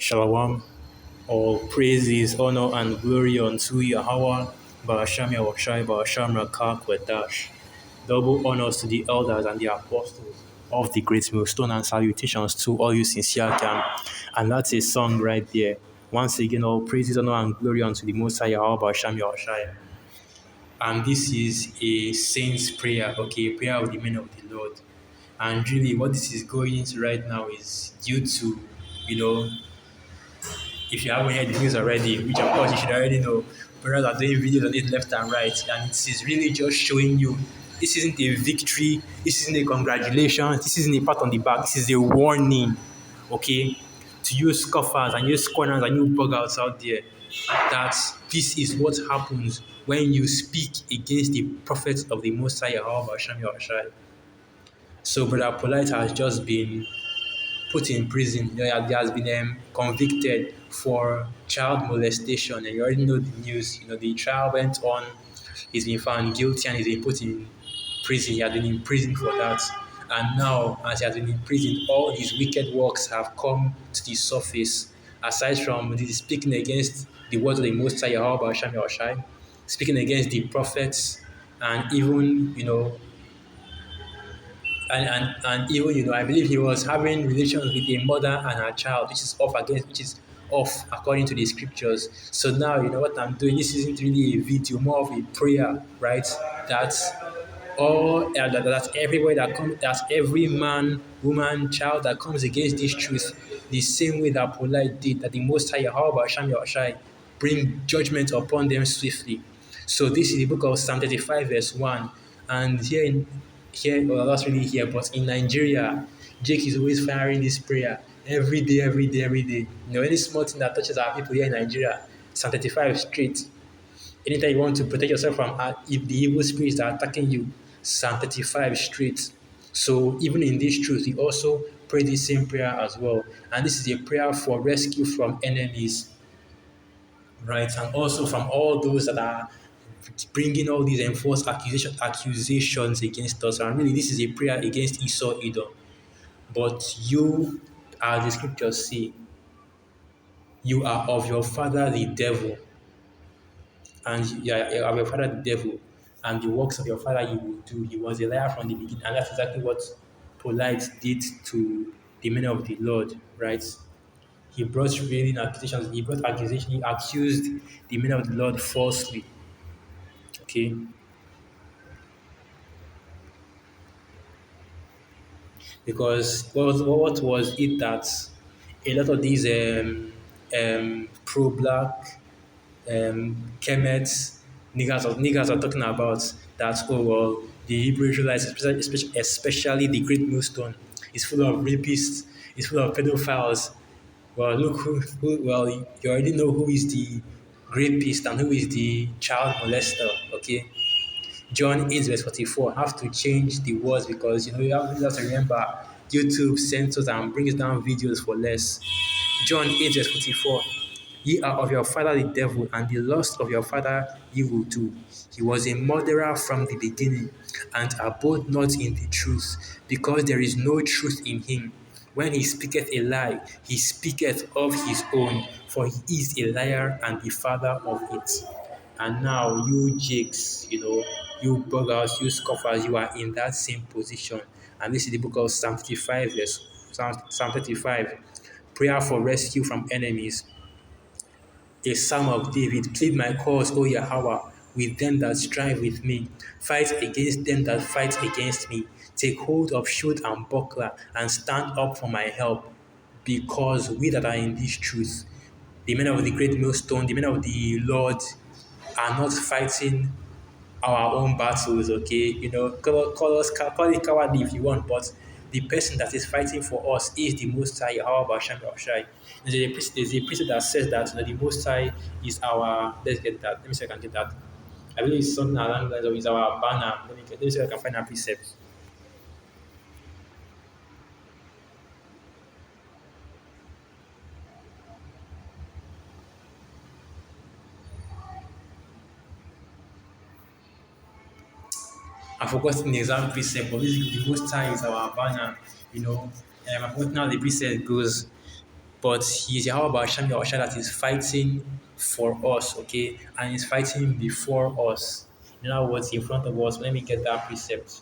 Shalom. All praises, honor, and glory unto Yahweh, Barasham Yahushai, Barasham Rakak Wedash. Double honors to the elders and the apostles of the great millstone, and salutations to all you sincere camp. And that's a song right there. Once again, all praises, honor, and glory unto the Most High Yahweh, Barasham Yahushai. And this is a saint's prayer, okay, prayer of the men of the Lord. And really, what this is going into right now is due to, you know, if you haven't heard the news already, which of course you should already know, brothers are doing videos on it left and right, and it is really just showing you this isn't a victory, this isn't a congratulations, this isn't a pat on the back, this is a warning, okay, to you scoffers and you scorners and you buggers out there, that this is what happens when you speak against the prophets of the Most High Yahweh Hashem Yahushai. So Brother Polite has just been put in prison. He has been convicted for child molestation, and you already know the news. The trial went on. He's been found guilty and he's been put in prison. He has been in prison for that. And now, as he has been in prison, all his wicked works have come to the surface. Aside from speaking against the words of the Most High Yahweh Hashem Yahushai, speaking against the prophets, and even and even I believe he was having relations with a mother and her child, which is off according to the scriptures. So now what I'm doing. This isn't really a video, more of a prayer, right? That's that's everywhere that's every man, woman, child that comes against this truth, the same way that Polite did, that the Most High Yahweh Hashem Yahushai bring judgment upon them swiftly. So this is the book of Psalm 35 verse 1. And well, not really here, but in Nigeria, Jake is always firing this prayer every day, every day, every day. Any small thing that touches our people here in Nigeria, Psalm 35 straight. Anytime you want to protect yourself from if the evil spirits that are attacking you, Psalm 35 straight. So even in this truth, we also pray the same prayer as well. And this is a prayer for rescue from enemies, right? And also from all those that are bringing all these enforced accusations against us. And really, this is a prayer against Esau Edom. But you, as the scriptures say, you are of your father the devil, and you are of your father the devil, and the works of your father you will do. He was a liar from the beginning, and that's exactly what Polite did to the men of the Lord, right? He brought railing accusations. He brought accusation. He accused the men of the Lord falsely. Okay, because what was it that a lot of these pro-black Kemets niggas are talking about, that the Hebrew Israelites, especially the Great Millstone, is full of rapists, is full of pedophiles. Well, look well, you already know who is the rapist and who is the child molester. Okay, John 8 verse 44. Have to change the words because you have to remember YouTube censors and brings down videos for less. John 8 verse 44. Ye are of your father the devil, and the lust of your father ye will do. He was a murderer from the beginning, and abode not in the truth, because there is no truth in him. When he speaketh a lie, he speaketh of his own, for he is a liar and the father of it. And now you jakes, you buggers, you scoffers, you are in that same position. And this is the book of Psalm 35, Psalm 35, prayer for rescue from enemies. A psalm of David, plead my cause, O Yahweh, with them that strive with me. Fight against them that fight against me. Take hold of shield and buckler, and stand up for my help, because we that are in this truth, the men of the great millstone, the men of the Lord, are not fighting our own battles, okay? Call it cowardly if you want, but the person that is fighting for us is the Most High, Yahweh Hashem Yahushai. There's a precept that says that the Most High is our. Let's get that. Let me see if I can get that. I believe it's something along the lines of is our banner. Let me see if I can find that precept. I've forgotten the exact precept, but basically the Most High is our banner. I've forgotten how the precept goes. But he is Yahweh Basham Yahushua that is fighting for us, okay? And he's fighting before us. In other words, in front of us. Let me get that precept.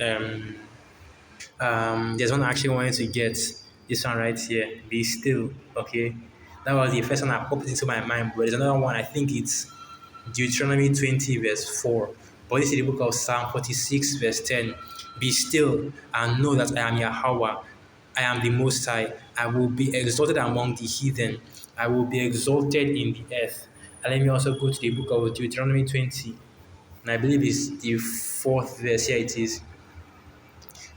Um, there's one I actually wanted to get. This one right here. Be still, okay? That was the first one I popped into my mind, but there's another one. I think it's Deuteronomy 20, verse 4. But this is the book of Psalm 46, verse 10. Be still and know that I am Yahweh. I am the Most High. I will be exalted among the heathen. I will be exalted in the earth. And let me also go to the book of Deuteronomy 20. And I believe it's the fourth verse. Here it is.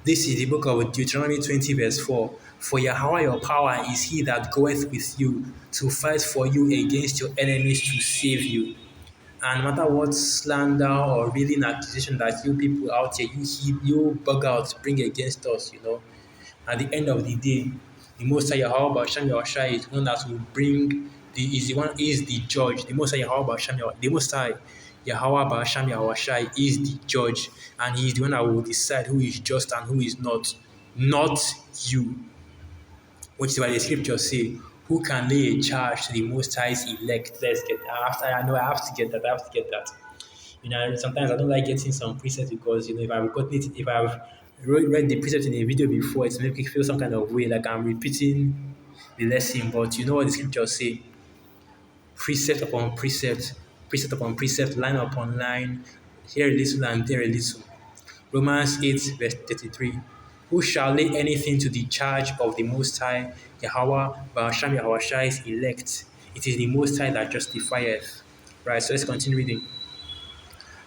This is the book of Deuteronomy 20, verse 4. For Yahweh your power is he that goeth with you to fight for you against your enemies to save you. And no matter what slander or reeling accusation that you people out here, you bug out, bring against us, at the end of the day, the Most High Yahweh Basham Yahushua is the one that will bring is the judge. The Most High Yahweh Basham the Most High Yahweh Basham Yahushua is the judge, and he is the one that will decide who is just and who is not you. Which is why the scriptures say, "Who can lay a charge to the Most High's elect?" Let's get. I know I have to get that. I have to get that. Sometimes I don't like getting some presets because if I've got it, if I've read the preset in a video before, it makes me feel some kind of way, like I'm repeating the lesson. But you know what the scriptures say: precept upon precept, precept upon precept, line upon line, here a little and there a little. Romans 8, verse 33. Who shall lay anything to the charge of the Most High, Yahweh, Ba'asham Yahushai's elect? It is the Most High that justifieth. Right, so let's continue reading.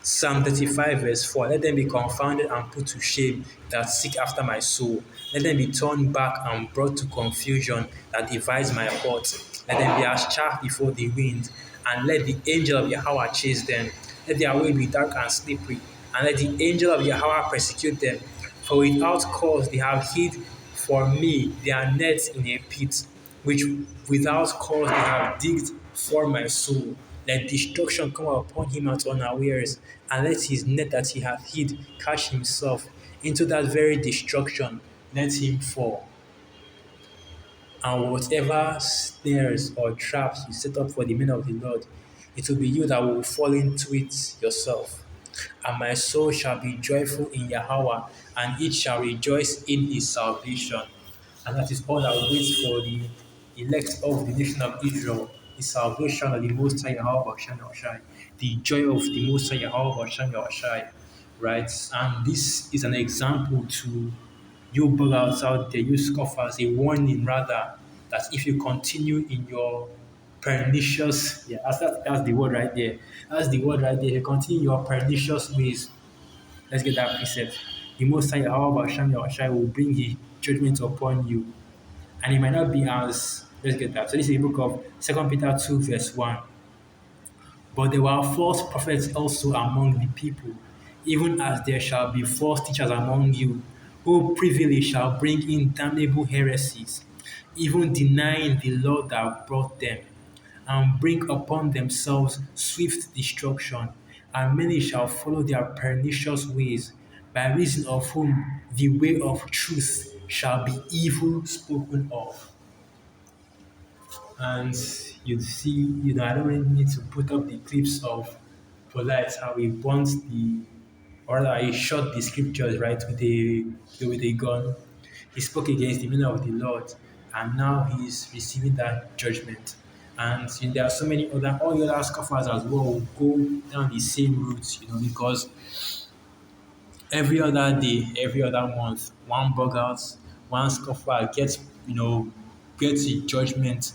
Psalm 35, verse 4. Let them be confounded and put to shame that seek after my soul. Let them be turned back and brought to confusion that devise my heart. Let them be as chaff before the wind, and let the angel of Yahweh chase them. Let their way be dark and slippery, and let the angel of Yahweh persecute them. For without cause they have hid for me their nets in a pit, which without cause they have digged for my soul. Let destruction come upon him at unawares, and let his net that he hath hid catch himself. Into that very destruction let him fall. And whatever snares or traps you set up for the men of the Lord, it will be you that will fall into it yourself. And my soul shall be joyful in Yahweh, and it shall rejoice in his salvation. And that is all that waits for the elect of the nation of Israel, the salvation of the Most High Yahweh Basham Yahushai, the joy of the Most High Yahweh Basham Yahushai, right? And this is an example to you buggers out there, you scoffers, a warning rather, that if you continue in your pernicious, yeah, that's the word right there. That's the word right there. If you continue your pernicious ways, let's get that precept. The Most High, however, Hashem Yahushai will bring his judgment upon you. And it might not be as, let's get that. So this is the book of 2 Peter 2, verse 1. But there were false prophets also among the people, even as there shall be false teachers among you, who privily shall bring in damnable heresies, even denying the Lord that brought them, and bring upon themselves swift destruction. And many shall follow their pernicious ways, by reason of whom the way of truth shall be evil spoken of. And you see, I don't really need to put up the clips of Polite how he burnt or rather he shot the scriptures right with a gun. He spoke against the meaning of the Lord, and now he is receiving that judgment. And there are so many all the other scoffers as well who go down the same route, because every other day, every other month, one bug out, one scoffer gets the judgment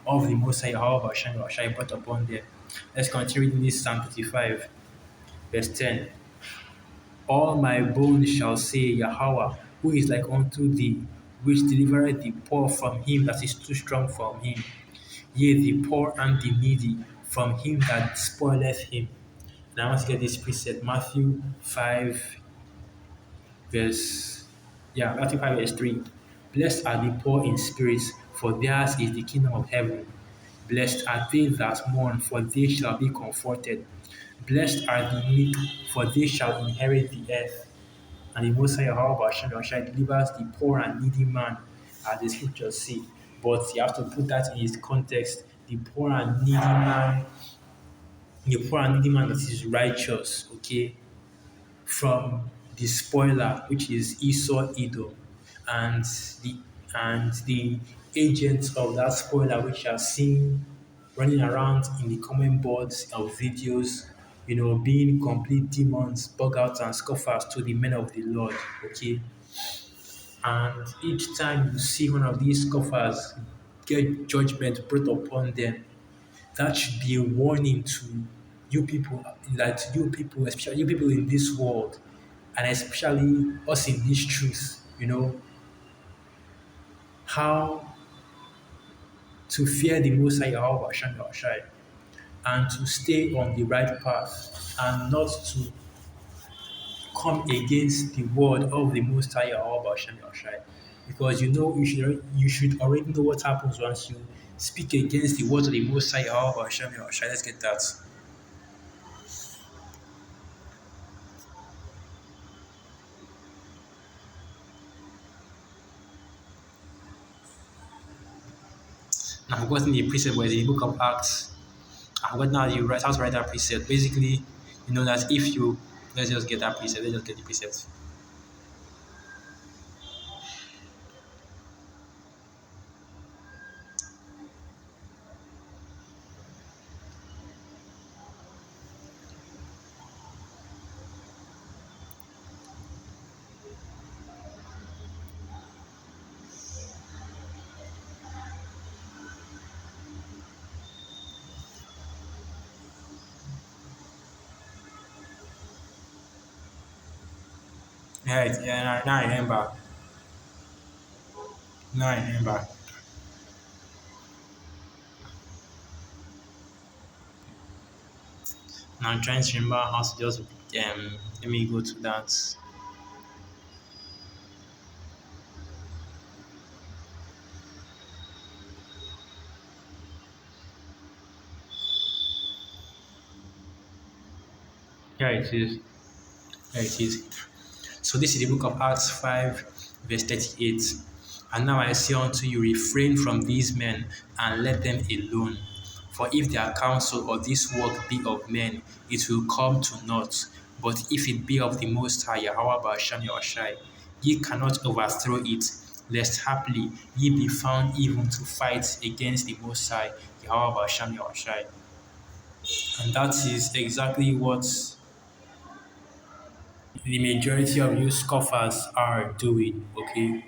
of the Most High, however, shall brought upon them. Let's continue reading this Psalm 55, verse 10. All my bones shall say, Yahweh, who is like unto thee, which delivereth the poor from him that is too strong from him, yea, the poor and the needy from him that spoileth him. Now I want to get this precept, Matthew 5 verse 3. Blessed are the poor in spirit, for theirs is the kingdom of heaven. Blessed are they that mourn, for they shall be comforted. Blessed are the meek, for they shall inherit the earth. And the Most High Yahweh Hashem Yahshua delivers the poor and needy man, as the scriptures say. But you have to put that in its context. The poor and needy man that is righteous, okay, from the spoiler, which is Esau Edom, and the the agents of that spoiler, which are seen running around in the comment boards of videos, being complete demons, bug outs, and scoffers to the men of the Lord. Okay, and each time you see one of these scoffers get judgment brought upon them, that should be a warning to you people, that you people, especially you people in this world, and especially us in this truth, how to fear the Most High Yahweh Hashem Yahushai, and to stay on the right path and not to come against the word of the Most High Yahweh Hashem Yahushai. Because you should already know what happens once you speak against the word of the Most High Yahweh Hashem Yahushai. Let's get that. Now, I've forgotten the precept, but it's in the book of Acts. I've forgotten how to write that precept. Basically, that if you, let's just get that precept, let's just get the precept. Right, yeah, now I remember. Now I remember. Now I'm trying to remember how to just, let me go to that. Here it is. Here it is. So this is the book of Acts 5, verse 38. And now I say unto you, refrain from these men and let them alone. For if their counsel or this work be of men, it will come to naught. But if it be of the Most High, Yahweh Ba'asham Yahushai, ye cannot overthrow it, lest haply ye be found even to fight against the Most High, Yahweh Ba'asham Yahushai. And that is exactly what the majority of you scoffers are doing, okay?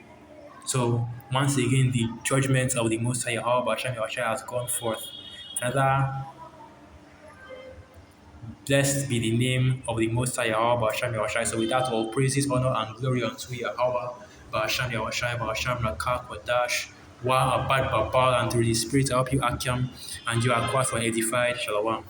So, once again, the judgment of the Most High Yahweh Basham Yahushua has gone forth. Another, blessed be the name of the Most High Yahweh Basham Yahushua. So, with that, all praises, honor, and glory unto Yahweh Basham Yahushua, Basham Rakah Kodash, Wa Abad Babal, and through the Spirit, I help you, Akim, and you are quite for edified. Shalom.